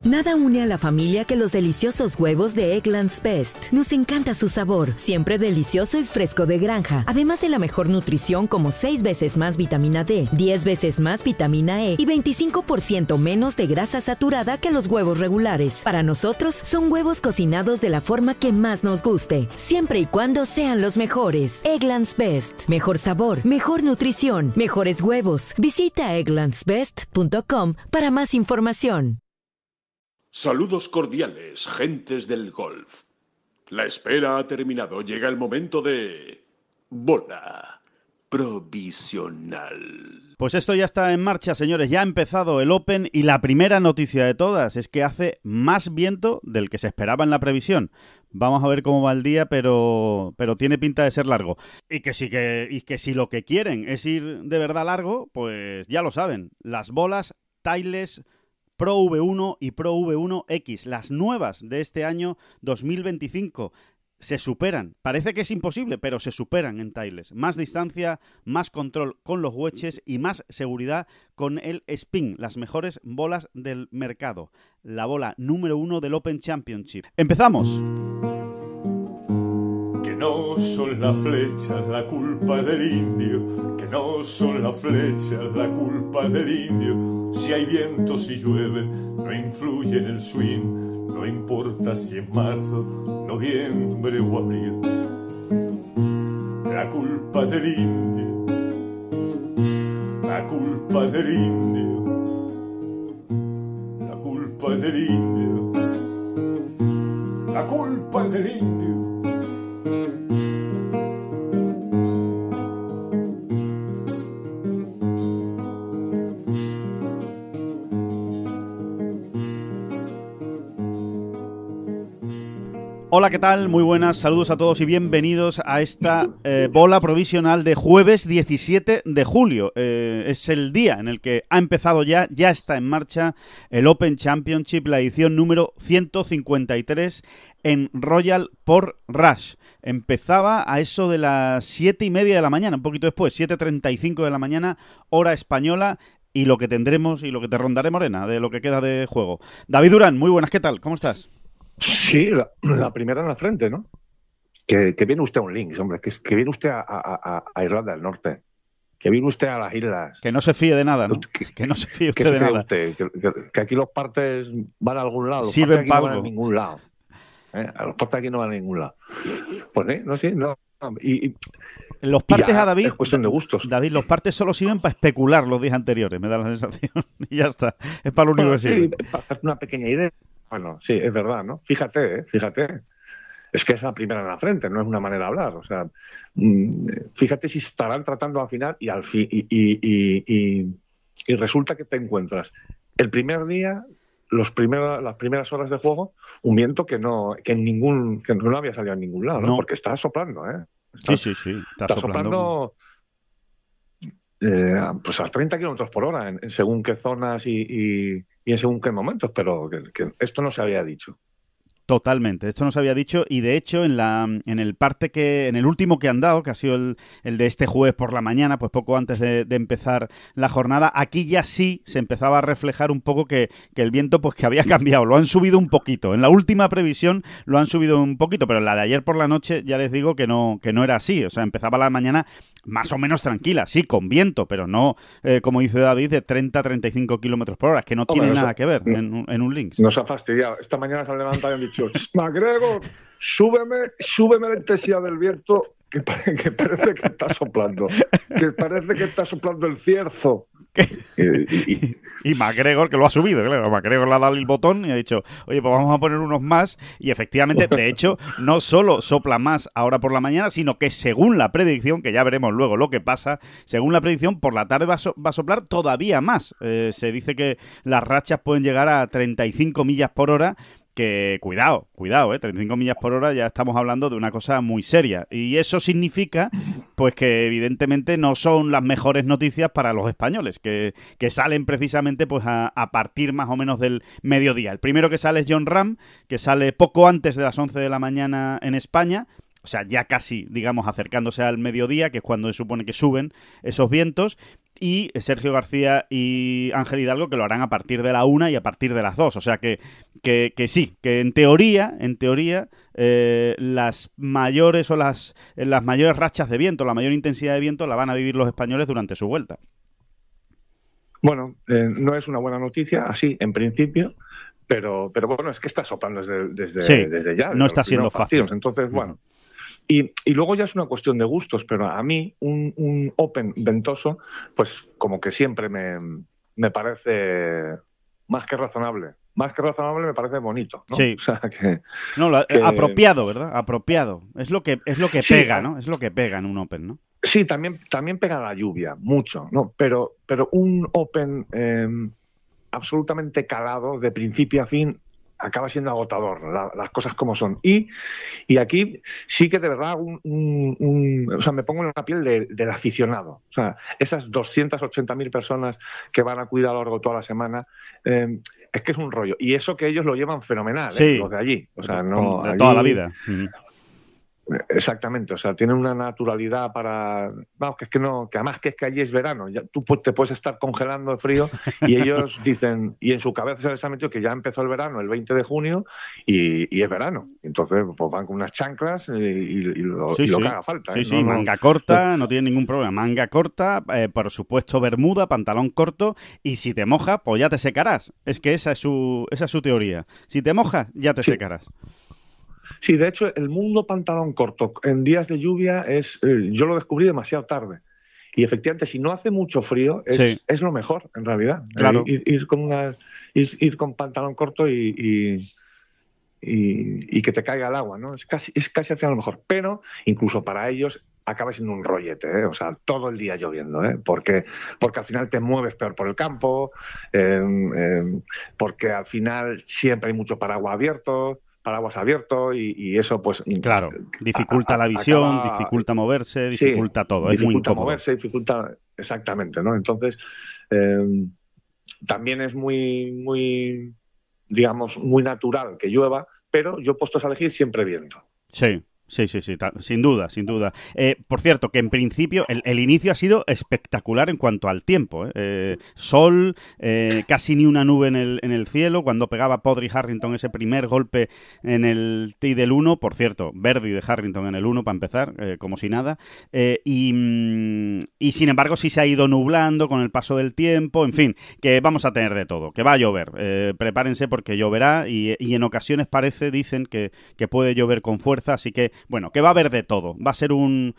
Nada une a la familia que los deliciosos huevos de Eggland's Best. Nos encanta su sabor, siempre delicioso y fresco de granja. Además de la mejor nutrición como 6 veces más vitamina D, 10 veces más vitamina E y 25% menos de grasa saturada que los huevos regulares. Para nosotros, son huevos cocinados de la forma que más nos guste, siempre y cuando sean los mejores. Eggland's Best. Mejor sabor, mejor nutrición, mejores huevos. Visita egglandsbest.com para más información. Saludos cordiales, gentes del golf. La espera ha terminado. Llega el momento de... bola provisional. Pues esto ya está en marcha, señores. Ya ha empezado el Open y la primera noticia de todas es que hace más viento del que se esperaba en la previsión. Vamos a ver cómo va el día, pero tiene pinta de ser largo. Y que si lo que quieren es ir de verdad largo, pues ya lo saben. Las bolas Titleist Pro V1 y Pro V1X, las nuevas de este año 2025, se superan. Parece que es imposible, pero se superan en Titleist. Más distancia, más control con los wedges y más seguridad con el spin. Las mejores bolas del mercado. La bola número 1 del Open Championship. ¡Empezamos! Que no son las flechas la culpa del indio, que no son las flechas la culpa del indio. Si hay viento, si llueve, no influye en el swing, no importa si es marzo, noviembre o abril. La culpa del indio, la culpa del indio, la culpa del indio, la culpa del indio. Hola, ¿qué tal? Muy buenas, saludos a todos y bienvenidos a esta bola provisional de jueves 17 de julio. Es el día en el que ha empezado ya está en marcha el Open Championship, la edición número 153 en Royal Portrush. Empezaba a eso de las 7:30 de la mañana, un poquito después, 7:35 de la mañana, hora española. Y lo que tendremos y lo que te rondaré, Morena, de lo que queda de juego. David Durán, muy buenas, ¿qué tal? ¿Cómo estás? Sí, la primera en la frente, ¿no? Que viene usted a un links, hombre, que viene usted a Irlanda del Norte, que viene usted a las islas. Que no se fíe de nada, ¿no? Que no se fíe usted de nada. Usted, que aquí los partes van a algún lado, los sirven partes aquí no van a ningún lado. Los partes aquí no van a ningún lado. Pues no sé, no. Y los partes a David, es cuestión de gustos. David, los partes solo sirven para especular los días anteriores, me da la sensación. Y ya está, es para lo único que sirve. Sí, para una pequeña idea. Bueno, sí, es verdad, ¿no? Fíjate. Es que es la primera en la frente, no es una manera de hablar. O sea, fíjate si estarán tratando de afinar y al fin y resulta que te encuentras el primer día, las primeras horas de juego, un viento que no había salido en ningún lado, ¿no? Porque está soplando, ¿eh? Sí, está soplando. Pues a 30 kilómetros por hora en según qué zonas y en según qué momentos, pero que esto no se había dicho. Totalmente, esto no se había dicho y de hecho en el último que han dado, que ha sido el de este jueves por la mañana, pues poco antes de empezar la jornada, aquí ya sí se empezaba a reflejar un poco que el viento pues que había cambiado, lo han subido un poquito, en la última previsión lo han subido un poquito, pero en la de ayer por la noche ya les digo que no era así, o sea, empezaba la mañana más o menos tranquila, sí, con viento, pero no, como dice David, de 30-35 kilómetros por hora, que no tiene nada que ver en un links. Nos ha fastidiado, esta mañana se han levantado y han dicho: McGregor, súbeme la intensidad del viento, que parece que está soplando. Que parece que está soplando el cierzo. Y McGregor, que lo ha subido, claro. McGregor le ha dado el botón y ha dicho: oye, pues vamos a poner unos más. Y efectivamente, de hecho, no solo sopla más ahora por la mañana, sino que según la predicción, que ya veremos luego lo que pasa, según la predicción, por la tarde va a soplar todavía más. Se dice que las rachas pueden llegar a 35 millas por hora. Que cuidado, 35 millas por hora ya estamos hablando de una cosa muy seria. Y eso significa, pues que evidentemente no son las mejores noticias para los españoles, que salen precisamente pues a partir más o menos del mediodía. El primero que sale es Jon Rahm, que sale poco antes de las 11 de la mañana en España. O sea, ya casi, digamos, acercándose al mediodía, que es cuando se supone que suben esos vientos. y Sergio García y Ángel Hidalgo, que lo harán a partir de la 1 y a partir de las 2. O sea que sí, que en teoría, las mayores las mayores rachas de viento, la mayor intensidad de viento la van a vivir los españoles durante su vuelta. Bueno, no es una buena noticia, así, en principio, pero bueno, es que está soplando desde ya. No está siendo fácil. Entonces, bueno. Y luego ya es una cuestión de gustos, pero a mí un Open ventoso, pues como que siempre me parece más que razonable. Más que razonable me parece bonito, ¿no? Sí. O sea, apropiado, ¿verdad? Apropiado. Es lo que sí, pega, ¿no? Es lo que pega en un Open, ¿no? Sí, también pega la lluvia, mucho, ¿no? Pero un Open absolutamente calado, de principio a fin, acaba siendo agotador, las cosas como son. Y aquí sí que de verdad o sea, me pongo en la piel del aficionado. O sea, esas 280.000 personas que van a cuidar a lo largo de toda la semana, es que es un rollo. Y eso que ellos lo llevan fenomenal, sí, los de allí. O sea, no, de allí, toda la vida. Exactamente, o sea, tienen una naturalidad para... Vamos, que es que no, que además que es que allí es verano, ya, tú te puedes estar congelando de frío y ellos dicen, y en su cabeza se les ha metido que ya empezó el verano el 20 de junio y es verano. Entonces pues van con unas chanclas y lo que haga falta. Sí, manga corta, no tiene ningún problema. Manga corta, por supuesto bermuda, pantalón corto, y si te mojas, pues ya te secarás. Es que esa es su teoría. Si te mojas, ya te secarás. Sí, de hecho, el mundo pantalón corto en días de lluvia yo lo descubrí demasiado tarde. Y efectivamente, si no hace mucho frío, es lo mejor, en realidad. Claro. Ir con pantalón corto y que te caiga el agua, ¿no? Es casi al final lo mejor. Pero incluso para ellos acaba siendo un rollete, ¿eh? O sea, todo el día lloviendo, ¿eh? Porque al final te mueves peor por el campo, porque al final siempre hay mucho paraguas abierto y eso pues claro, dificulta la visión, dificulta moverse, dificulta todo, es muy incómodo. Moverse, dificulta exactamente, ¿no? Entonces también es muy digamos muy natural que llueva, pero yo puestos a elegir siempre viento. Sí, sin duda. Por cierto, que en principio el inicio ha sido espectacular en cuanto al tiempo. Sol, casi ni una nube en el cielo. Cuando pegaba Podri Harrington ese primer golpe en el tee del 1, por cierto, Verdi de Harrington en el 1 para empezar, como si nada. Y sin embargo sí se ha ido nublando con el paso del tiempo. En fin, que vamos a tener de todo, que va a llover. Prepárense porque lloverá y en ocasiones dicen que puede llover con fuerza, así que bueno, que va a haber de todo. Va a ser un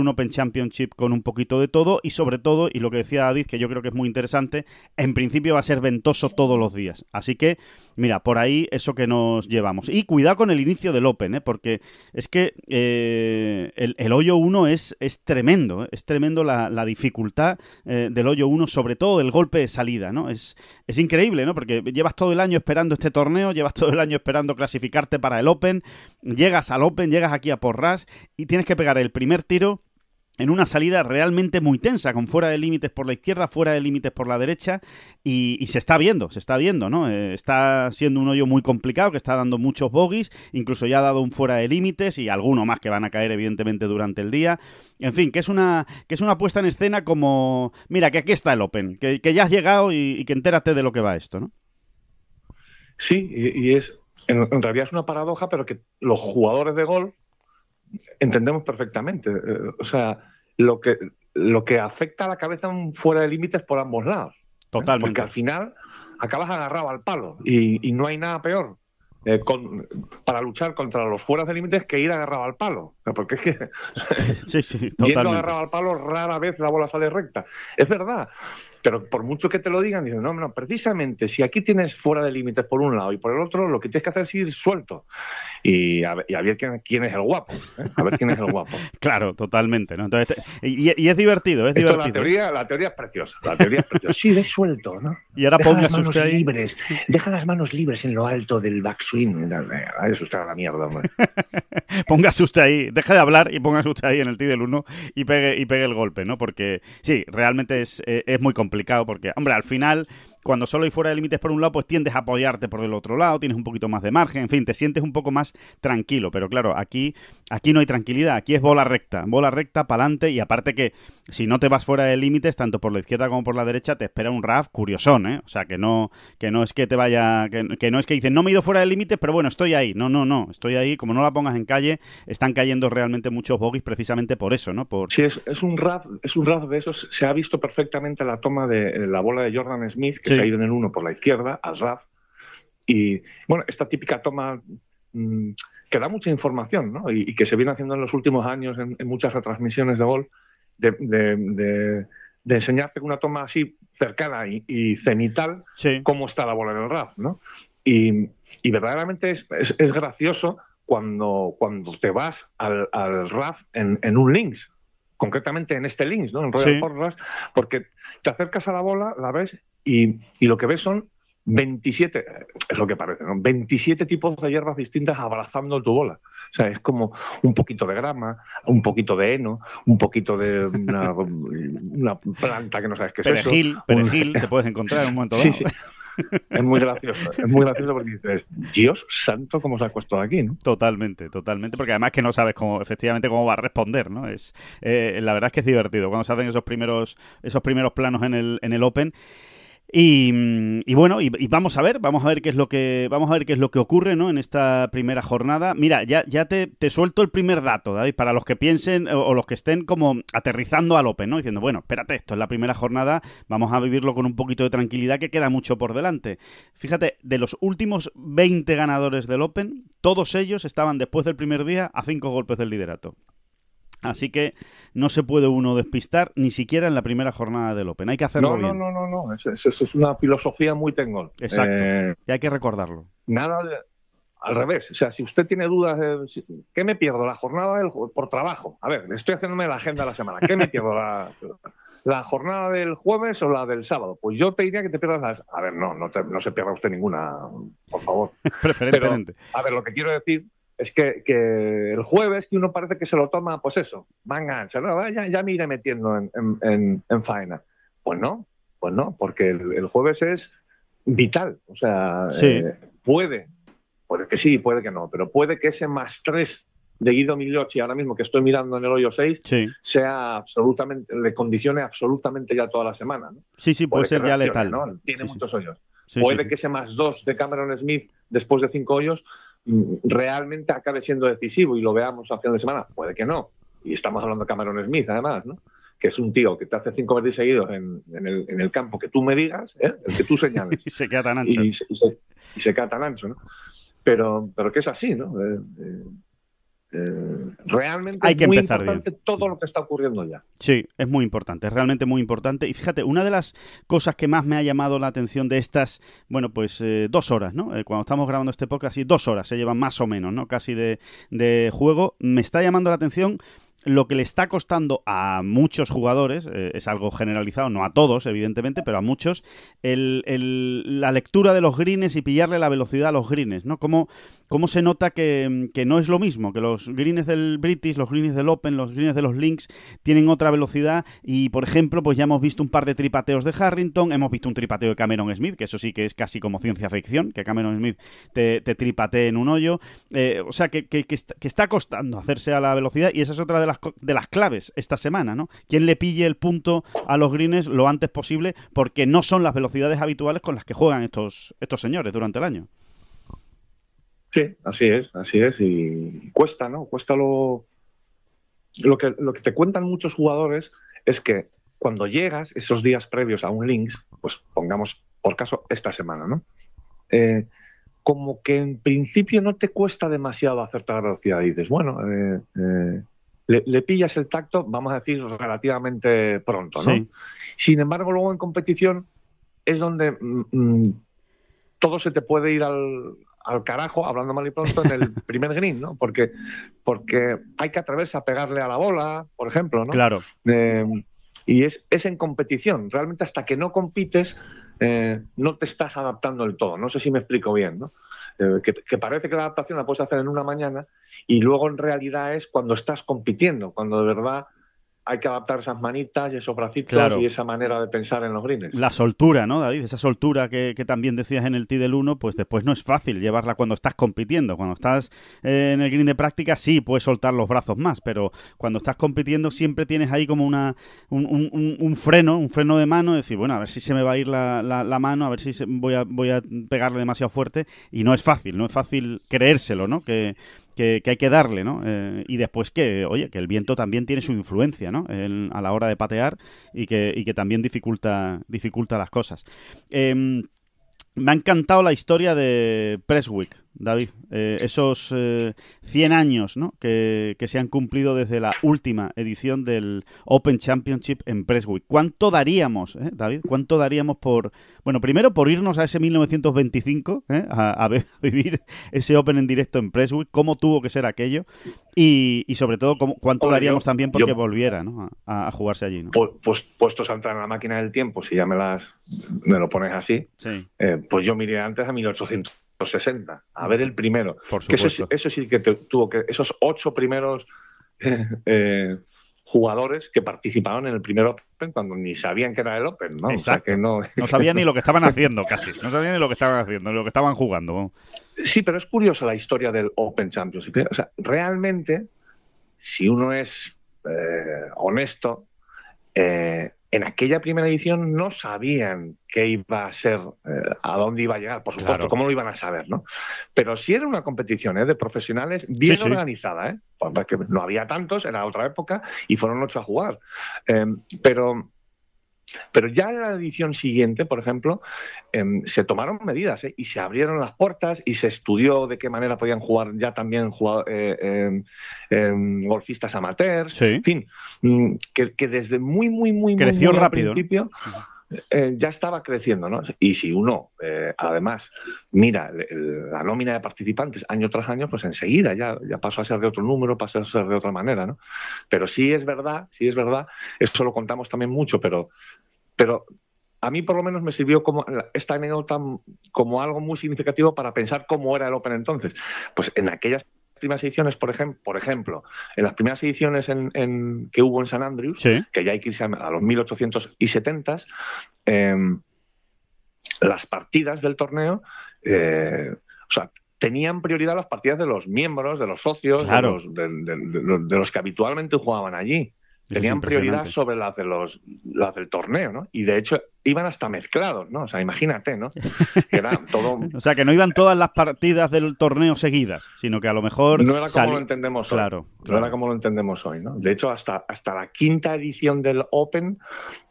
Open Championship con un poquito de todo y sobre todo, y lo que decía David, que yo creo que es muy interesante, en principio va a ser ventoso todos los días. Así que, mira, por ahí eso que nos llevamos. Y cuidado con el inicio del Open, porque es que el hoyo 1 es tremendo. Es tremendo la dificultad del hoyo 1, sobre todo del golpe de salida, ¿no? Es increíble, ¿no? Porque llevas todo el año esperando este torneo, llevas todo el año esperando clasificarte para el Open, llegas al Open, llegas aquí a Porras y tienes que pegar el primer tiro en una salida realmente muy tensa, con fuera de límites por la izquierda, fuera de límites por la derecha, y se está viendo, ¿no? Está siendo un hoyo muy complicado, que está dando muchos bogies, incluso ya ha dado un fuera de límites, y alguno más que van a caer, evidentemente, durante el día. En fin, que es una puesta en escena como, mira, que aquí está el Open, que ya has llegado y que entérate de lo que va esto, ¿no? Sí, y en realidad es una paradoja, pero que los jugadores de golf entendemos perfectamente. O sea, lo que afecta a la cabeza fuera de límites por ambos lados. Totalmente. Porque al final acabas agarrado al palo y no hay nada peor para luchar contra los fueras de límites que ir agarrado al palo. Porque es que yendo agarrado al palo rara vez la bola sale recta. Es verdad. Pero por mucho que te lo digan, dicen, no, precisamente si aquí tienes fuera de límites por un lado y por el otro, lo que tienes que hacer es ir suelto y a ver quién es el guapo, ¿eh? A ver quién es el guapo. Claro, totalmente, ¿no? Entonces, y es divertido, es divertido. La teoría es preciosa, Sí, ve suelto, ¿no? Y ahora póngase usted ahí. Deja las manos libres en lo alto del backswing. Eso está a la mierda, hombre. Póngase usted ahí, deje de hablar y póngase usted ahí en el tee del 1 y pegue el golpe, ¿no? Porque sí, realmente es muy complicado porque, hombre, al final cuando solo hay fuera de límites por un lado, pues tiendes a apoyarte por el otro lado, tienes un poquito más de margen, en fin, te sientes un poco más tranquilo. Pero claro, aquí no hay tranquilidad, aquí es bola recta, para adelante, y aparte que si no te vas fuera de límites, tanto por la izquierda como por la derecha, te espera un RAF curiosón, ¿eh? O sea, que no es que te vaya, que no es que dicen, no me he ido fuera de límites, pero bueno, estoy ahí. No, estoy ahí, como no la pongas en calle, están cayendo realmente muchos bogies precisamente por eso, ¿no? Sí, es un RAF de esos. Se ha visto perfectamente la toma de la bola de Jordan Smith, que se ha ido en el 1 por la izquierda, al RAF. Y, bueno, esta típica toma que da mucha información, ¿no? Y que se viene haciendo en los últimos años en muchas retransmisiones de golf, de enseñarte una toma así cercana y cenital, cómo está la bola en el RAF, ¿no? Y verdaderamente es gracioso cuando te vas al RAF en un links, concretamente en este links, ¿no? En Royal Portrush, porque te acercas a la bola, la ves y lo que ves son 27, es lo que parece, ¿no? 27 tipos de hierbas distintas abrazando tu bola. O sea, es como un poquito de grama, un poquito de heno, un poquito de una planta que no sabes qué es eso. Perejil, te puedes encontrar en un momento dado. Sí. Es muy gracioso porque dices, Dios santo, cómo se ha puesto aquí, ¿no? Totalmente, porque además que no sabes efectivamente cómo va a responder, ¿no? La verdad es que es divertido cuando se hacen esos primeros planos en el Open. Y bueno, y vamos a ver qué es lo que ocurre, ¿no? En esta primera jornada. Mira, ya te suelto el primer dato, David, para los que piensen o los que estén como aterrizando al Open, ¿no? Diciendo, bueno, espérate, esto es la primera jornada, vamos a vivirlo con un poquito de tranquilidad, que queda mucho por delante. Fíjate, de los últimos 20 ganadores del Open, todos ellos estaban después del primer día a 5 golpes del liderato. Así que no se puede uno despistar ni siquiera en la primera jornada del Open. Hay que hacerlo bien. No. Eso es una filosofía muy Tengol. Exacto. Y hay que recordarlo. Al revés. O sea, si usted tiene dudas, ¿qué me pierdo? La jornada por trabajo. A ver, estoy haciéndome la agenda de la semana. ¿Qué me pierdo? ¿La jornada del jueves o la del sábado? Pues yo te diría que te pierdas las... A ver, no se pierda usted ninguna, por favor. Preferentemente. Pero, a ver, lo que quiero decir es que el jueves, que uno parece que se lo toma, pues eso, manga ancha, ¿no? Ya me iré metiendo en faena. Pues no, porque el jueves es vital. O sea, puede que sí, puede que no, pero puede que ese +3 de Guido Migliocci, ahora mismo que estoy mirando en el hoyo 6, sea absolutamente, le condicione absolutamente ya toda la semana, ¿no? Sí, puede ser ya letal, ¿no? Tiene muchos hoyos. Puede que ese +2 de Cameron Smith después de 5 hoyos realmente acabe siendo decisivo y lo veamos a final de semana. Puede que no. Y estamos hablando de Cameron Smith, además, ¿no? Que es un tío que te hace 5 birdies seguidos en el campo que tú me digas, el que tú señales. Y se queda tan ancho. Y se queda tan ancho, ¿no? Pero que es así, ¿no? Realmente hay que es muy empezar importante bien. Todo lo que está ocurriendo ya. Sí, es muy importante, es realmente muy importante. Y fíjate, una de las cosas que más me ha llamado la atención de estas, 2 horas, ¿no? Cuando estamos grabando este podcast, sí, 2 horas se llevan más o menos, ¿no? Casi de juego. Me está llamando la atención lo que le está costando a muchos jugadores, es algo generalizado, no a todos, evidentemente, pero a muchos, la lectura de los greens y pillarle la velocidad a los greens, ¿no? Cómo se nota que no es lo mismo, que los greens del British, los greens del Open, los greens de los Links tienen otra velocidad y, por ejemplo, pues ya hemos visto un par de tripateos de Harrington, hemos visto un tripateo de Cameron Smith, que eso sí que es casi como ciencia ficción, que Cameron Smith te tripatee en un hoyo, o sea, que está costando hacerse a la velocidad y esa es otra de las claves esta semana, ¿no? Quien le pille el punto a los greens lo antes posible porque no son las velocidades habituales con las que juegan estos señores durante el año. Sí, así es y cuesta, ¿no? Cuesta lo que te cuentan muchos jugadores es que cuando llegas esos días previos a un links, pues pongamos por caso esta semana, ¿no? Como que en principio no te cuesta demasiado acertar la velocidad y dices, bueno, le pillas el tacto, vamos a decir, relativamente pronto, ¿no? Sí. Sin embargo, luego en competición es donde todo se te puede ir al carajo, hablando mal y pronto, en el primer green, ¿no? Porque hay que atreverse a pegarle a la bola, por ejemplo, ¿no? Claro. Y es en competición. Realmente hasta que no compites no te estás adaptando del todo. No sé si me explico bien, ¿no? Que parece que la adaptación la puedes hacer en una mañana y luego en realidad es cuando estás compitiendo, cuando de verdad hay que adaptar esas manitas y esos bracitos Claro. y esa manera de pensar en los greens. La soltura, ¿no, David? Esa soltura que también decías en el tee del 1, pues después no es fácil llevarla cuando estás compitiendo. Cuando estás en el green de práctica sí puedes soltar los brazos más, pero cuando estás compitiendo siempre tienes ahí como un freno de mano, decir, bueno, a ver si se me va a ir la mano, a ver si voy a pegarle demasiado fuerte, y no es fácil creérselo, ¿no? Que hay que darle, ¿no? Y después que el viento también tiene su influencia, ¿no? A la hora de patear y que también dificulta las cosas. Me ha encantado la historia de Prestwick, David. Esos 100 años, ¿no? que se han cumplido desde la última edición del Open Championship en Prestwick. ¿Cuánto daríamos, David? ¿Cuánto daríamos primero por irnos a ese 1925, a vivir ese Open en directo en Prestwick? ¿Cómo tuvo que ser aquello? Y sobre todo, ¿cuánto daríamos también porque volviera, ¿no? a jugarse allí, ¿no? Pues puestos a entrar en la máquina del tiempo, si ya me lo pones así, Sí. pues yo miré antes a 1860, a ver el primero. Por Que supuesto. eso sí que tuvo que... Esos 8 primeros jugadores que participaron en el primer Open cuando ni sabían que era el Open, ¿no? Exacto. O sea, que no sabían ni lo que estaban haciendo casi. No sabían ni lo que estaban haciendo, ni lo que estaban jugando. Sí, pero es curiosa la historia del Open Championship. O sea, realmente, si uno es honesto, en aquella primera edición no sabían qué iba a ser, a dónde iba a llegar, por supuesto, Claro. cómo lo iban a saber, ¿no? Pero sí era una competición de profesionales bien Sí. organizada, porque no había tantos, era otra época, y fueron 8 a jugar. Pero ya en la edición siguiente, por ejemplo, se tomaron medidas y se abrieron las puertas y se estudió de qué manera podían jugar ya también golfistas amateurs. Sí. En fin, que desde muy Creció muy rápido, al principio ya estaba creciendo, ¿no? Y si uno, además, mira la nómina de participantes año tras año, pues enseguida ya pasó a ser de otro número, pasó a ser de otra manera, ¿no? Pero sí es verdad, eso lo contamos también mucho, pero a mí por lo menos me sirvió como esta anécdota como algo muy significativo para pensar cómo era el Open entonces. Pues en aquellas primeras ediciones, por ejemplo, en las primeras ediciones que hubo en San Andrews, Sí. que ya hay que irse a los 1870s, las partidas del torneo, tenían prioridad las partidas de los miembros, de los socios, Claro. de los que habitualmente jugaban allí. Eso es Tenían prioridad impresionante. sobre las del torneo, ¿no? Y de hecho iban hasta mezclados, ¿no? O sea, imagínate, ¿no? Que era todo... O sea, que no iban todas las partidas del torneo seguidas, sino que a lo mejor... No era como lo entendemos hoy. Claro. No era como lo entendemos hoy, ¿no? De hecho, hasta la quinta edición del Open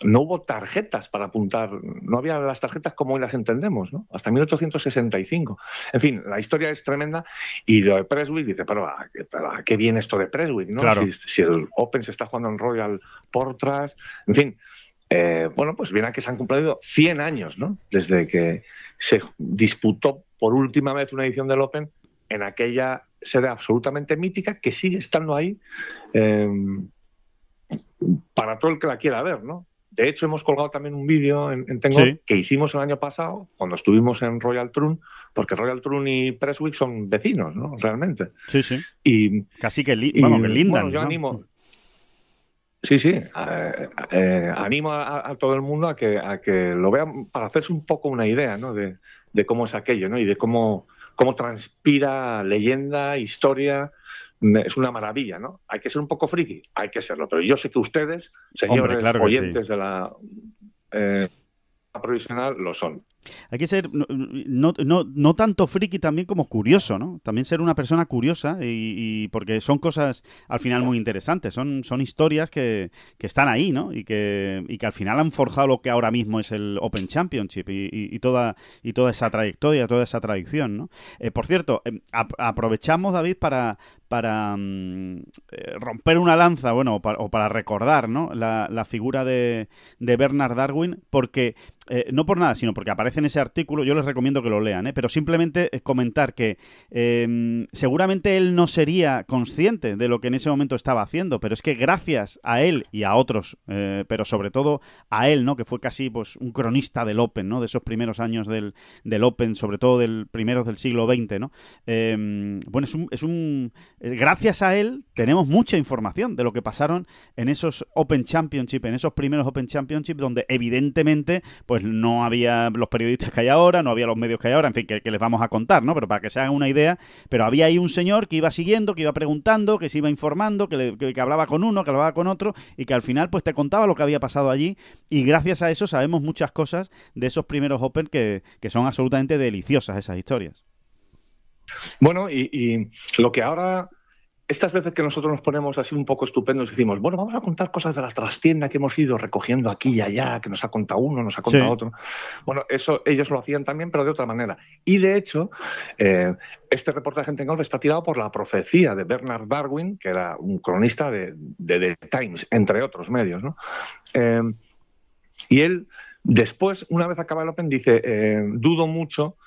no hubo tarjetas para apuntar. No había las tarjetas como hoy las entendemos, ¿no? Hasta 1865. En fin, la historia es tremenda. Y lo de Prestwick, dice, pero ¿a qué viene esto de Prestwick, no? Claro. Si el Open se está jugando en Royal Portrait, en fin... pues viene a que se han cumplido 100 años, ¿no? Desde que se disputó por última vez una edición del Open en aquella sede absolutamente mítica que sigue estando ahí para todo el que la quiera ver, ¿no? De hecho, hemos colgado también un vídeo en Tengo Sí. que hicimos el año pasado cuando estuvimos en Royal Troon, porque Royal Troon y Prestwick son vecinos, ¿no? Realmente. Sí, sí. Y Casi que lindan. bueno, yo ¿no? animo. Sí. Animo a todo el mundo a que lo vean para hacerse un poco una idea, ¿no? de cómo es aquello, ¿no? Y de cómo transpira leyenda, historia. Es una maravilla, ¿no? Hay que ser un poco friki, hay que serlo. Pero yo sé que ustedes, señores Hombre, claro que oyentes sí. de la provisional, lo son. Hay que ser no tanto friki también como curioso, ¿no? También ser una persona curiosa y porque son cosas al final muy interesantes, son historias que están ahí, ¿no? Y que al final han forjado lo que ahora mismo es el Open Championship y toda esa trayectoria, toda esa tradición, ¿no? Por cierto, aprovechamos, David, para romper una lanza, bueno, o para recordar, ¿no? La figura de Bernard Darwin, porque no por nada, sino porque aparece aparece en ese artículo, yo les recomiendo que lo lean, pero simplemente comentar que seguramente él no sería consciente de lo que en ese momento estaba haciendo, pero es que gracias a él y a otros, pero sobre todo a él, ¿no? Que fue casi pues un cronista del Open, ¿no? De esos primeros años del Open, sobre todo del primeros del siglo XX, ¿no? Bueno, gracias a él tenemos mucha información de lo que pasaron en esos Open Championship, en esos primeros Open Championship, donde evidentemente pues no había los periodistas que hay ahora, no había los medios que hay ahora, en fin, que les vamos a contar, ¿no? Pero para que se hagan una idea, pero había ahí un señor que iba siguiendo, que iba preguntando, que se iba informando, que hablaba con uno, que hablaba con otro, y que al final pues te contaba lo que había pasado allí, y gracias a eso sabemos muchas cosas de esos primeros Open que son absolutamente deliciosas esas historias. Bueno, y lo que ahora, estas veces que nosotros nos ponemos así un poco estupendos, decimos, bueno, vamos a contar cosas de la trastienda que hemos ido recogiendo aquí y allá, que nos ha contado uno, nos ha contado otro. Bueno, eso ellos lo hacían también, pero de otra manera. Y de hecho, este reportaje en Golf está tirado por la profecía de Bernard Darwin, que era un cronista de The Times, entre otros medios, ¿no? Y él, después, una vez acaba el Open, dice, dudo mucho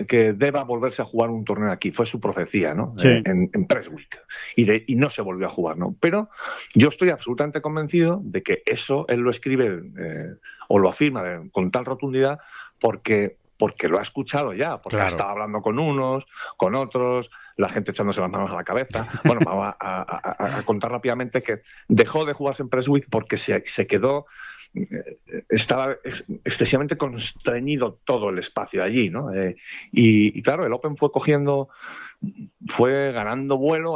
que deba volverse a jugar un torneo aquí. Fue su profecía, ¿no? Sí. En Presswick. Y no se volvió a jugar, ¿no? Pero yo estoy absolutamente convencido de que eso él lo escribe o lo afirma con tal rotundidad porque lo ha escuchado ya, porque ha estado hablando con unos, con otros, la gente echándose las manos a la cabeza. Bueno, vamos a contar rápidamente que dejó de jugarse en Presswick porque se quedó... estaba excesivamente constreñido todo el espacio allí, ¿no? Y claro, el Open fue ganando vuelo,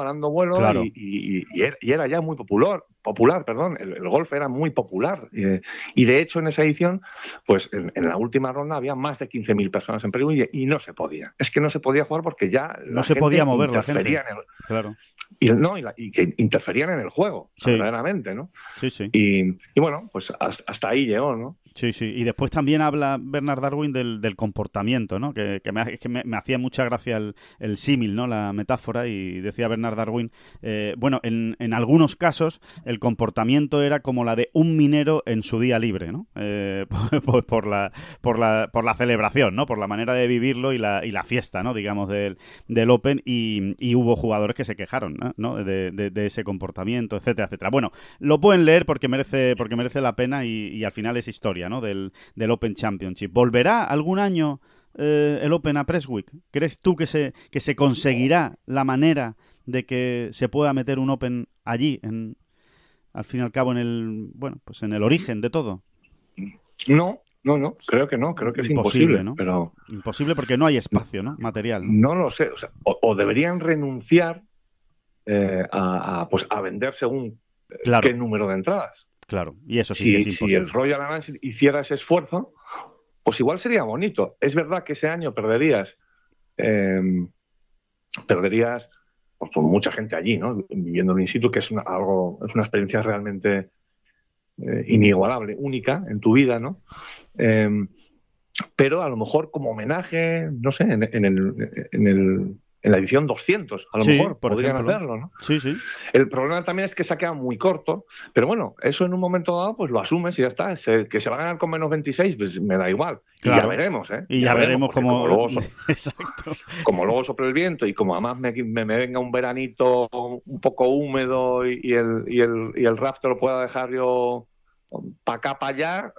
claro. y era ya muy popular, perdón, el golf era muy popular. Y de hecho en esa edición, pues en la última ronda había más de 15.000 personas en Perú y no se podía. Es que no se podía jugar porque ya no se podía mover la gente. Claro. Y que interferían en el juego, verdaderamente, ¿no? Sí. Y bueno, pues hasta ahí llegó, ¿no? Sí. Y después también habla Bernard Darwin del comportamiento, ¿no? Que me hacía mucha gracia el símil, ¿no? La metáfora, y decía Bernard Darwin, bueno, en algunos casos el comportamiento era como la de un minero en su día libre, ¿no? Por la celebración, ¿no? Por la manera de vivirlo y la fiesta, ¿no? Digamos, del Open, y hubo jugadores que se quejaron, ¿no? De ese comportamiento, etcétera, etcétera. Bueno, lo pueden leer porque merece la pena y al final es historia, ¿no? Del Open Championship. ¿Volverá algún año el Open a Presswick? ¿Crees tú que se conseguirá la manera de que se pueda meter un Open allí, al fin y al cabo, en el origen de todo? No, creo que no, creo que es imposible, ¿no? Pero imposible porque no hay espacio, ¿no? Material. No lo sé, o deberían renunciar a vender según qué número de entradas. Claro, y eso sí que es imposible. Si el Royal Alliance hiciera ese esfuerzo, pues igual sería bonito. Es verdad que ese año perderías pues, con mucha gente allí, ¿no? Viviendo in situ, que es una experiencia realmente inigualable, única en tu vida, ¿no? Pero a lo mejor como homenaje, no sé, en la edición 200, a lo mejor podrían hacerlo, ¿no? Sí. El problema también es que se ha quedado muy corto, pero bueno, eso en un momento dado pues lo asumes y ya está. Que se va a ganar con menos 26, pues me da igual. Claro. Y ya veremos, ¿eh? Y ya veremos cómo luego exacto. Como luego sopla el viento y como además me venga un veranito un poco húmedo y el raft lo pueda dejar yo para acá, para allá,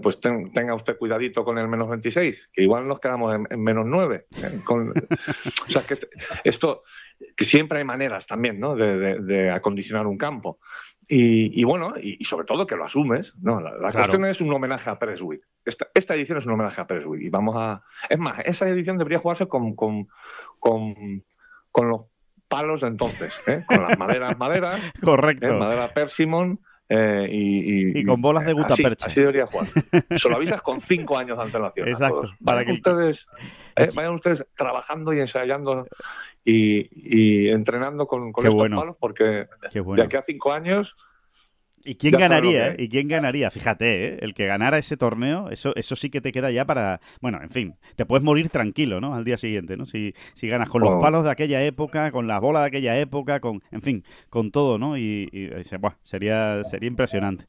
pues tenga usted cuidadito con el menos 26, que igual nos quedamos en menos 9. O sea, que esto, que siempre hay maneras también, ¿no? de acondicionar un campo. Y bueno, y sobre todo que lo asumes, ¿no? La cuestión es un homenaje a Presswick. Esta edición es un homenaje a Presswick. Y es más, esa edición debería jugarse con los palos de entonces, con las maderas. Correcto. Madera persimmon. Y con bolas de gutapercha. Así debería jugar. Solo avisas con 5 años de antelación. Exacto. Para que vayan ustedes trabajando y ensayando y entrenando con estos palos, porque de aquí a 5 años ¿Y quién Ya sabes lo ganaría? que hay. ¿Y quién ganaría? Fíjate, el que ganara ese torneo, eso sí que te queda ya para... Bueno, en fin, te puedes morir tranquilo, ¿no? Al día siguiente, ¿no? Si ganas con los Oh. palos de aquella época, con las bolas de aquella época, en fin, con todo, ¿no? Buah, sería impresionante.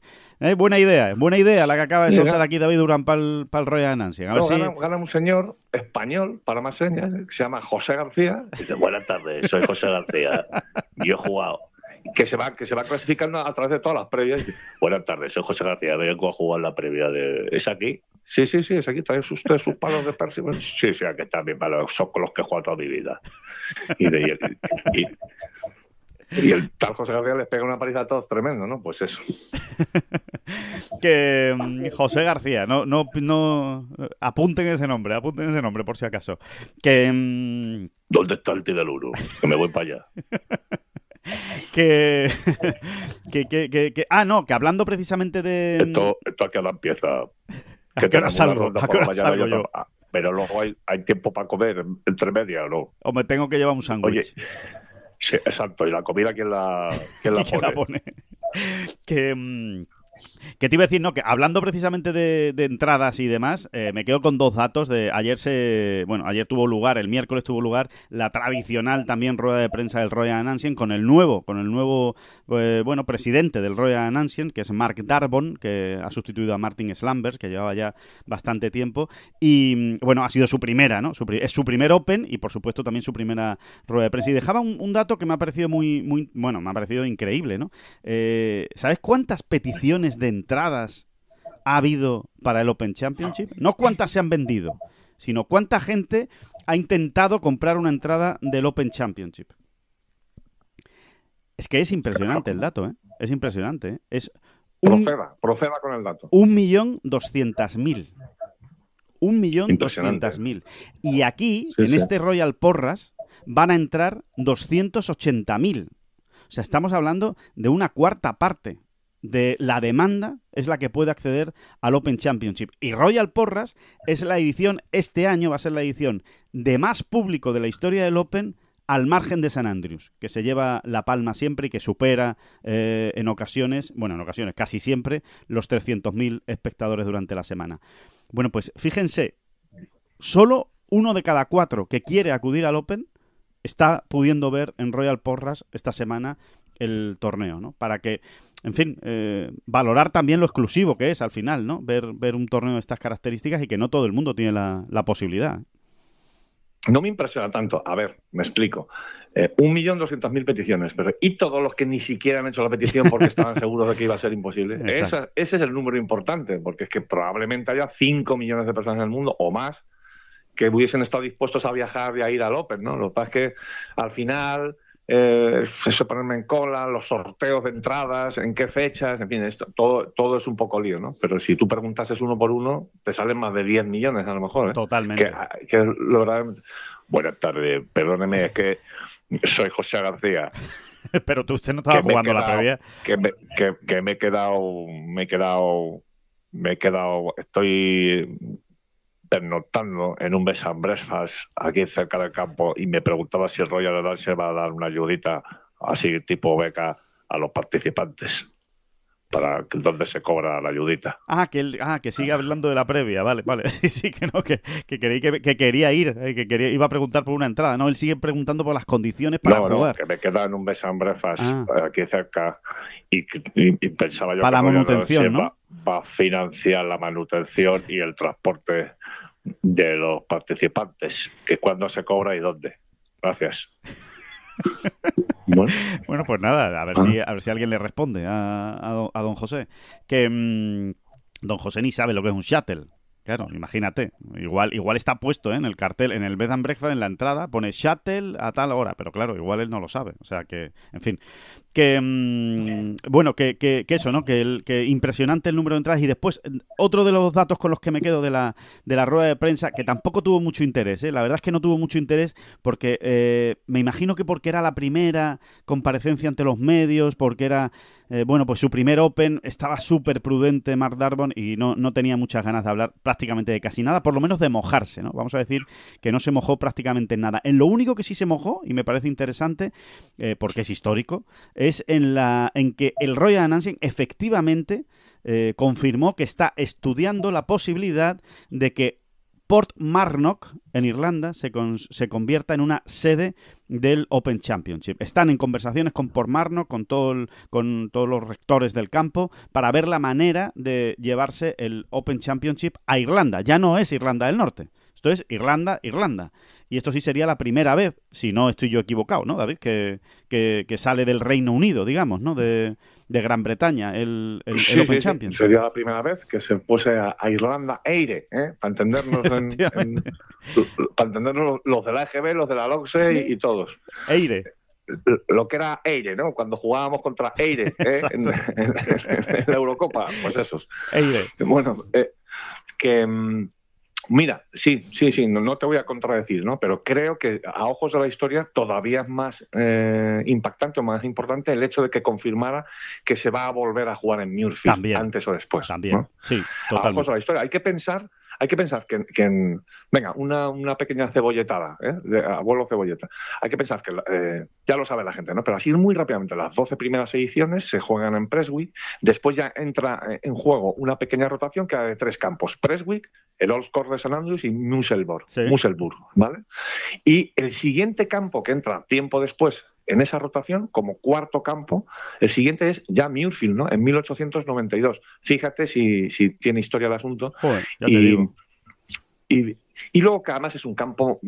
Buena idea la que acaba de Mira. soltar aquí David Durán para el Royal Nancy. A ver No, si... gana un señor español, para más señas, que se llama José García. Dice, buenas tardes, soy José García. Yo he jugado. Que se va clasificando a través de todas las previas. Buenas tardes, soy José García. Vengo a jugar la previa de... ¿Es aquí? Sí, es aquí. ¿Traen usted sus palos de Percy? Sí, aquí están mis palos. Son con los que he jugado toda mi vida. Y el tal José García les pega una paliza a todos tremendo, ¿no? Pues eso. Que José García, no apunten ese nombre por si acaso. Que ¿Dónde está el Tidaluro? Que me voy para allá. que hablando precisamente de... Esto aquí ahora empieza. ¿A qué hora salgo? ¿A qué hora salgo yo? Pero luego hay tiempo para comer entre media, ¿o no? O me tengo que llevar un sándwich. Oye, sí, exacto. ¿Y la comida quién la pone? Que te iba a decir, no, que hablando precisamente de entradas y demás, me quedo con dos datos. Ayer tuvo lugar, el miércoles tuvo lugar la tradicional también rueda de prensa del Royal Ancient con el nuevo presidente del Royal Ancient, que es Mark Darbon, que ha sustituido a Martin Slambers, que llevaba ya bastante tiempo, y bueno, ha sido su primera, ¿no? Es su primer Open y por supuesto también su primera rueda de prensa. Y dejaba un dato que me ha parecido me ha parecido increíble, ¿no? ¿Sabes cuántas peticiones de entradas ha habido para el Open Championship? No cuántas se han vendido, sino cuánta gente ha intentado comprar una entrada del Open Championship. Es que es impresionante el dato, ¿eh? Es impresionante, ¿eh? Es Proceda con el dato. 1.200.000. 1.200.000. Y aquí, Sí, en sí. este Royal Porras, van a entrar 280.000. O sea, estamos hablando de una cuarta parte de la demanda es la que puede acceder al Open Championship. Y Royal Porras es la edición, este año va a ser la edición de más público de la historia del Open al margen de St. Andrews, que se lleva la palma siempre y que supera en ocasiones, casi siempre, los 300.000 espectadores durante la semana. Bueno, pues fíjense, solo 1 de cada 4 que quiere acudir al Open está pudiendo ver en Royal Porras esta semana el torneo, ¿no? Para que, en fin, valorar también lo exclusivo que es al final, ¿no? Ver un torneo de estas características y que no todo el mundo tiene la posibilidad. No me impresiona tanto. A ver, me explico. 1.200.000 peticiones, pero ¿y todos los que ni siquiera han hecho la petición porque estaban seguros de que iba a ser imposible? Ese es el número importante, porque es que probablemente haya 5 millones de personas en el mundo o más que hubiesen estado dispuestos a viajar y a ir al Open, ¿no? Lo que pasa es que al final eso ponerme en cola, los sorteos de entradas, en qué fechas, en fin, todo es un poco lío, ¿no? Pero si tú preguntases uno por uno, te salen más de 10 millones a lo mejor, ¿eh? Totalmente. Que lo verdaderamente... Buenas tardes, perdóneme, es que soy José García. Pero usted no estaba jugando la previa. Que me he quedado, estoy pernoctando en un bed and breakfast aquí cerca del campo y me preguntaba si el Royal Dance va a dar una ayudita así tipo beca a los participantes para dónde se cobra la ayudita. Que sigue hablando de la previa, vale. Sí, que no, que quería ir, iba a preguntar por una entrada, no, él sigue preguntando por las condiciones para jugar. No, que me queda en un bed and breakfast aquí cerca y pensaba yo para que la manutención, ¿no? Va a financiar la manutención y el transporte de los participantes, que cuándo se cobra y dónde. Gracias. Bueno, pues nada, a ver si alguien le responde a don José. Que don José ni sabe lo que es un shuttle. Claro, imagínate. Igual está puesto en el cartel, en el bed and breakfast, en la entrada, pone shuttle a tal hora, pero claro, igual él no lo sabe. O sea que, en fin. Que eso, ¿no? Que impresionante el número de entradas. Y después, otro de los datos con los que me quedo de la rueda de prensa, que tampoco tuvo mucho interés, ¿eh? La verdad es que no tuvo mucho interés porque me imagino que porque era la primera comparecencia ante los medios, porque era... bueno, pues su primer Open, estaba súper prudente Mark Darboh y no tenía muchas ganas de hablar prácticamente de casi nada, por lo menos de mojarse, ¿no? Vamos a decir que no se mojó prácticamente en nada. En lo único que sí se mojó, y me parece interesante, porque es histórico, es en que el Royal Announcing efectivamente confirmó que está estudiando la posibilidad de que Portmarnock, en Irlanda, se convierta en una sede del Open Championship. Están en conversaciones con Portmarnock, con todos los rectores del campo, para ver la manera de llevarse el Open Championship a Irlanda. Ya no es Irlanda del Norte. Esto es Irlanda. Y esto sí sería la primera vez, si no estoy yo equivocado, ¿no, David? Que sale del Reino Unido, digamos, ¿no? De Gran Bretaña, el Open Championship. Sería la primera vez que se fuese a Irlanda Eire, para entendernos para entendernos los de la EGB, los de la LOCSE y todos. Eire. Lo que era Eire, ¿no? Cuando jugábamos contra Eire en la Eurocopa, pues esos. Eire. Bueno, mira, sí, no te voy a contradecir, ¿no? Pero creo que a ojos de la historia todavía es más impactante o más importante el hecho de que confirmara que se va a volver a jugar en Muirfield también, antes o después. También, ¿no? Sí, totalmente. A ojos de la historia. Hay que pensar que venga, una pequeña cebolletada, de abuelo cebolleta. Hay que pensar que, ya lo sabe la gente, ¿no? Pero así muy rápidamente, las 12 primeras ediciones se juegan en Prestwick, después ya entra en juego una pequeña rotación que hay de 3 campos: Prestwick, el Old Course de St Andrews y Musselburgh, ¿vale? Y el siguiente campo que entra tiempo después en esa rotación, como cuarto campo, el siguiente es ya Muirfield, ¿no? En 1892. Fíjate si tiene historia el asunto. Joder, ya te digo. Y luego que además es un campo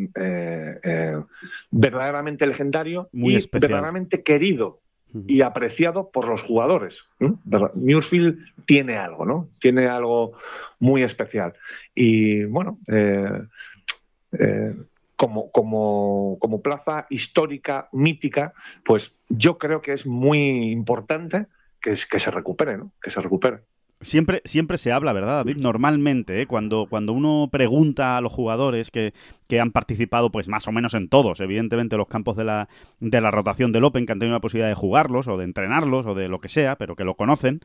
verdaderamente legendario muy y especial, verdaderamente querido y apreciado por los jugadores, ¿no? Muirfield tiene algo, ¿no? Tiene algo muy especial. Y bueno, como plaza histórica, mítica, pues yo creo que es muy importante que se recupere, ¿no? Que se recupere. Siempre se habla, ¿verdad, David? Normalmente, cuando uno pregunta a los jugadores que han participado, pues más o menos en todos, evidentemente, los campos de la rotación del Open, que han tenido la posibilidad de jugarlos o de entrenarlos o de lo que sea, pero que lo conocen,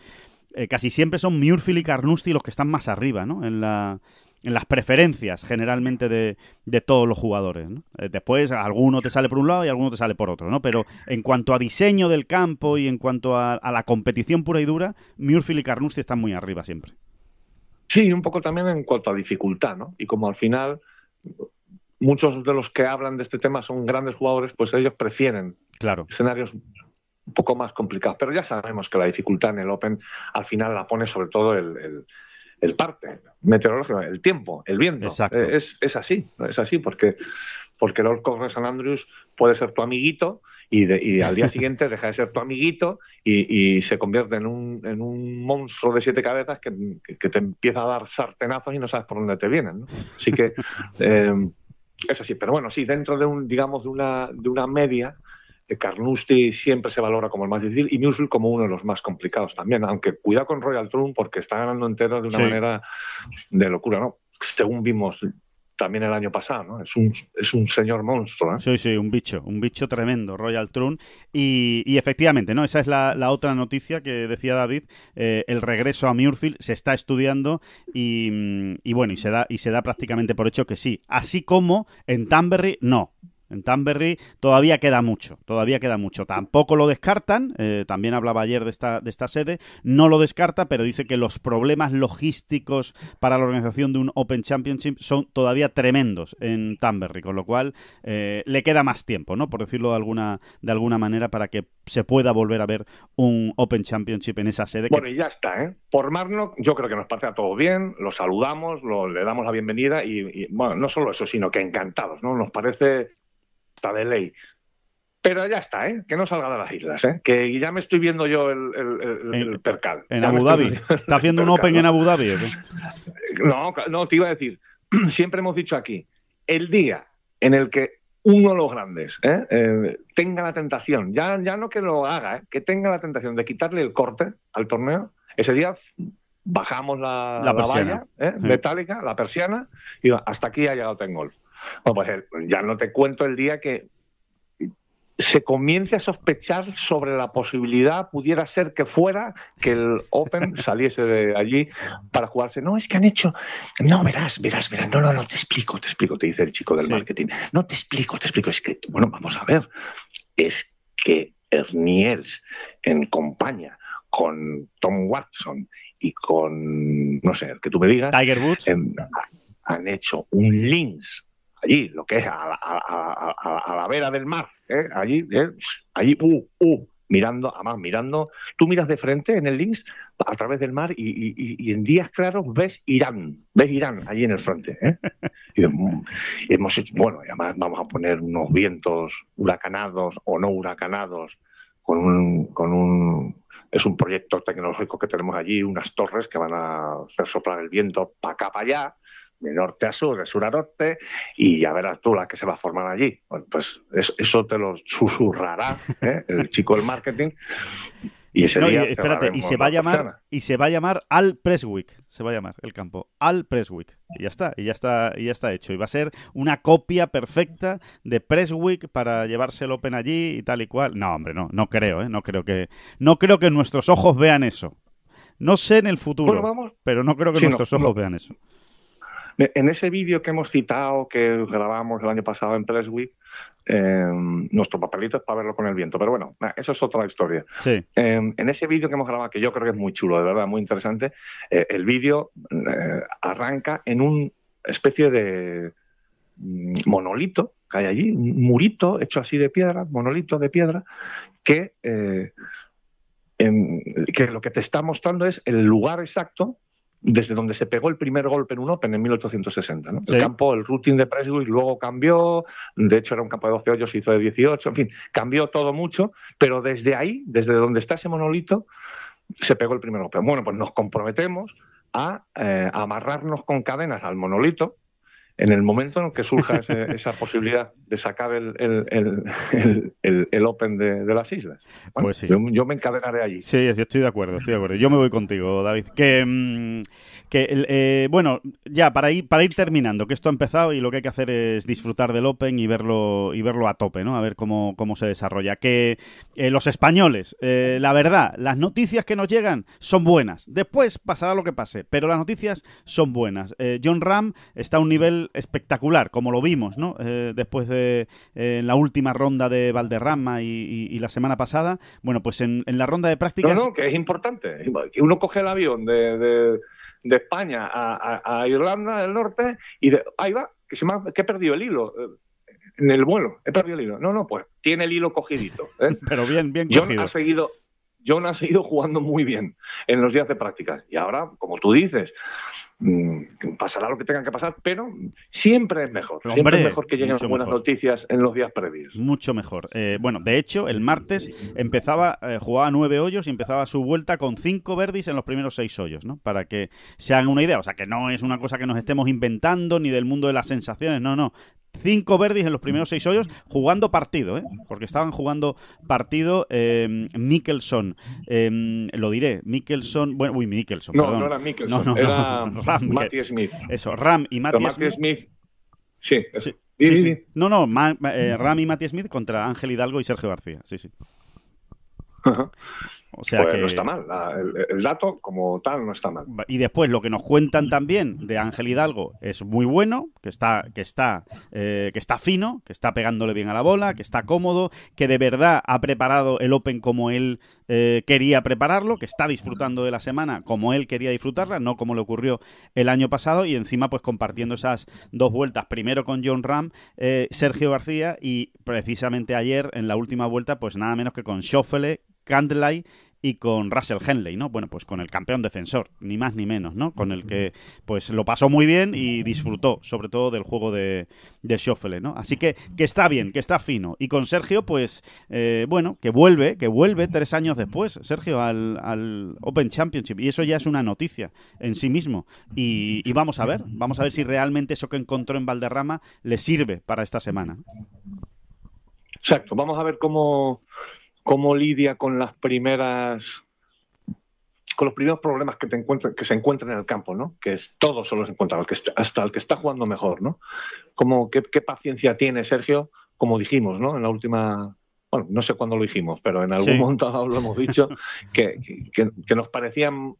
casi siempre son Muirfield y Carnoustie los que están más arriba, ¿no? En las preferencias, generalmente, de todos los jugadores, ¿no? Después, alguno te sale por un lado y alguno te sale por otro, ¿no? Pero en cuanto a diseño del campo y en cuanto a la competición pura y dura, Muirfield y Carnoustie están muy arriba siempre. Sí, un poco también en cuanto a dificultad, ¿no? Y como al final muchos de los que hablan de este tema son grandes jugadores, pues ellos prefieren escenarios un poco más complicados. Pero ya sabemos que la dificultad en el Open al final la pone sobre todo el parte meteorológico, el tiempo, el viento. Exacto. Es así porque el Old Course de St Andrews puede ser tu amiguito y al día siguiente deja de ser tu amiguito y se convierte en un monstruo de 7 cabezas que te empieza a dar sartenazos y no sabes por dónde te vienen, ¿no? Así que es así. Pero bueno, sí, dentro de una media, Carnoustie siempre se valora como el más difícil y Muirfield como uno de los más complicados también, aunque cuidado con Royal Troon porque está ganando entero de una manera de locura, ¿no? Según vimos también el año pasado, ¿no? Es un señor monstruo, ¿eh? Sí, un bicho tremendo, Royal Troon. Y efectivamente, ¿no? Esa es la otra noticia que decía David, el regreso a Muirfield se está estudiando y bueno, y se da prácticamente por hecho que sí. Así como en Tamberry, no. En Tamberry todavía queda mucho. Tampoco lo descartan, también hablaba ayer de esta sede, no lo descarta, pero dice que los problemas logísticos para la organización de un Open Championship son todavía tremendos en Tamberry, con lo cual le queda más tiempo, ¿no? Por decirlo de alguna manera, para que se pueda volver a ver un Open Championship en esa sede. Bueno, y ya está, ¿eh? Por Marnock, yo creo que nos parece a todos bien, lo saludamos, le damos la bienvenida y bueno, no solo eso, sino que encantados, ¿no? Nos parece de ley. Pero ya está, que no salga de las islas, que ya me estoy viendo yo el percal. En Abu Dhabi. ¿Está haciendo un Open en Abu Dhabi? No, te iba a decir, siempre hemos dicho aquí, el día en el que uno de los grandes tenga la tentación, ya no que lo haga, que tenga la tentación de quitarle el corte al torneo, ese día bajamos la valla metálica, la persiana, y hasta aquí ha llegado Ten Golf. Bueno, pues ya no te cuento el día que se comience a sospechar sobre la posibilidad, pudiera ser que fuera, que el Open saliese de allí para jugarse. No, es que han hecho... No, verás. No, te explico, te dice el chico del marketing. No, te explico. Es que, bueno, vamos a ver. Es que Erniels, en compañía con Tom Watson y con, no sé, el que tú me digas... Tiger Woods. Han hecho un links allí, lo que es a la vera del mar, allí, mirando, tú miras de frente en el links a través del mar y en días claros ves Irán allí en el frente, y hemos hecho, bueno, además vamos a poner unos vientos huracanados o no huracanados es un proyecto tecnológico que tenemos allí, unas torres que van a hacer soplar el viento para acá, para allá, de norte a sur, de sur a norte, y ya verás tú la que se va a formar allí. Bueno, pues eso te lo susurrará el chico del marketing. Y ese día espérate, y se va a llamar Al Presswick, se va a llamar el campo, Al Presswick. Y ya está hecho. Y va a ser una copia perfecta de Presswick para llevarse el Open allí y tal y cual. No, hombre, no creo, no creo que nuestros ojos vean eso. No sé en el futuro, pero no creo que nuestros ojos vean eso. En ese vídeo que hemos citado, que grabamos el año pasado en Presswick, nuestro papelito es para verlo con el viento, pero bueno, eso es otra historia. Sí. En ese vídeo que hemos grabado, que yo creo que es muy chulo, de verdad, muy interesante, el vídeo arranca en una especie de monolito que hay allí, un murito hecho así de piedra, monolito de piedra, que lo que te está mostrando es el lugar exacto desde donde se pegó el primer golpe en un Open en 1860, ¿no? Sí. El campo, el routing de Presswick luego cambió, de hecho era un campo de 12 hoyos, se hizo de 18, en fin, cambió todo mucho, pero desde ahí, desde donde está ese monolito, se pegó el primer Open. Bueno, pues nos comprometemos a amarrarnos con cadenas al monolito en el momento en que surja esa posibilidad de sacar el Open de las islas. Bueno, pues sí. Yo me encadenaré allí. Sí, estoy de acuerdo. Yo me voy contigo, David. Bueno, ya para ir terminando, que esto ha empezado y lo que hay que hacer es disfrutar del Open y verlo a tope, ¿no? A ver cómo se desarrolla. Que los españoles, la verdad, las noticias que nos llegan son buenas. Después pasará lo que pase, pero las noticias son buenas. Jon Rahm está a un nivel espectacular, como lo vimos, ¿no? Después de la última ronda de Valderrama y la semana pasada. Bueno, pues en la ronda de prácticas... No, que es importante. Que uno coge el avión de España a Irlanda del Norte y ahí va, que he perdido el hilo. En el vuelo, he perdido el hilo. No, pues tiene el hilo cogidito. Pero bien cogido. John ha seguido jugando muy bien en los días de prácticas. Y ahora, como tú dices, pasará lo que tenga que pasar, pero siempre es mejor. Hombre, siempre es mejor que lleguen buenas mejor. noticias en los días previos. Mucho mejor. Bueno, de hecho, el martes jugaba 9 hoyos y empezaba su vuelta con 5 birdies en los primeros 6 hoyos, ¿no? Para que se hagan una idea. O sea, que no es una cosa que nos estemos inventando ni del mundo de las sensaciones, no. 5 birdies en los primeros 6 hoyos jugando partido, porque estaban jugando partido Mickelson, lo diré, Mickelson, Mickelson, no, perdón. No era Mickelson, era Matty Smith. Eso, Rahm y Matty Smith. Sí. Sí. No, Rahm y Matty Smith contra Ángel Hidalgo y Sergio García, sí. O sea pues que no está mal, el dato como tal no está mal. Y después lo que nos cuentan también de Ángel Hidalgo es muy bueno, que está fino, que está pegándole bien a la bola, que está cómodo, que de verdad ha preparado el Open como él quería prepararlo, que está disfrutando de la semana como él quería disfrutarla, no como le ocurrió el año pasado, y encima pues compartiendo esas 2 vueltas, primero con Jon Rahm, Sergio García, y precisamente ayer en la última vuelta pues nada menos que con Schauffele, Cantlay y con Russell Henley, ¿no? Bueno, pues con el campeón defensor, ni más ni menos, ¿no? Con el que pues lo pasó muy bien y disfrutó, sobre todo del juego de Schauffele, ¿no? Así que está bien, que está fino. Y con Sergio, pues, bueno, que vuelve 3 años después, Sergio, al Open Championship. Y eso ya es una noticia en sí mismo. Y vamos a ver si realmente eso que encontró en Valderrama le sirve para esta semana. Exacto, vamos a ver cómo lidia con los primeros problemas que se encuentran en el campo, ¿no? Que todos se los encuentran, hasta el que está jugando mejor, ¿no? ¿Qué paciencia tiene Sergio, como dijimos, ¿no? En la última bueno, no sé cuándo lo dijimos, pero en algún Sí. momento lo hemos dicho, que nos parecían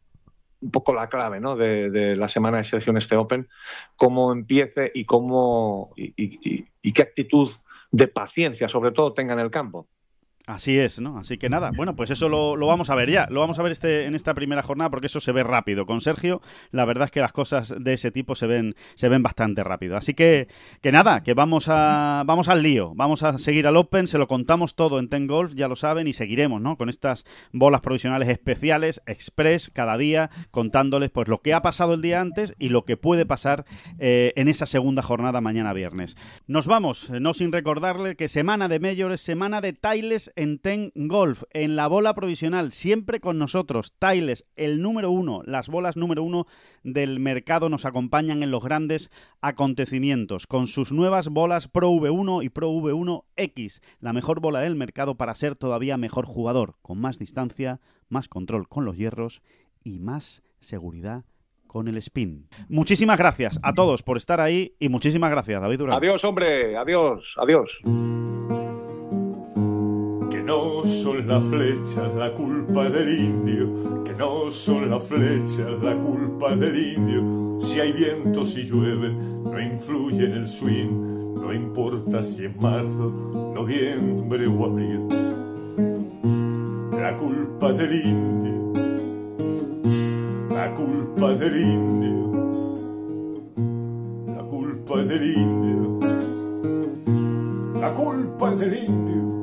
un poco la clave, ¿no?, de la semana de selección este Open, cómo empiece y qué actitud de paciencia, sobre todo, tenga en el campo. Así es, ¿no? Así que nada, bueno, pues eso lo vamos a ver ya. Lo vamos a ver en esta primera jornada porque eso se ve rápido. Con Sergio, la verdad es que las cosas de ese tipo se ven bastante rápido. Así que nada, que vamos al lío. Vamos a seguir al Open, se lo contamos todo en Ten Golf, ya lo saben, y seguiremos, ¿no?, con estas bolas provisionales especiales, express, cada día, contándoles pues lo que ha pasado el día antes y lo que puede pasar en esa segunda jornada mañana viernes. Nos vamos, no sin recordarle que semana de Majors, semana de Titleist en Ten Golf, en la bola provisional, siempre con nosotros. Titleist, el número 1, las bolas número 1 del mercado nos acompañan en los grandes acontecimientos, con sus nuevas bolas Pro V1 y Pro V1X, la mejor bola del mercado para ser todavía mejor jugador, con más distancia, más control con los hierros y más seguridad con el spin. Muchísimas gracias a todos por estar ahí y muchísimas gracias, David Durán. Adiós, hombre, adiós. Que no son las flechas la culpa del indio, que no son las flechas la culpa del indio. Si hay viento, si llueve, no influye en el swing, no importa si es marzo, noviembre o abril. La culpa del indio, la culpa del indio, la culpa del indio, la culpa del indio.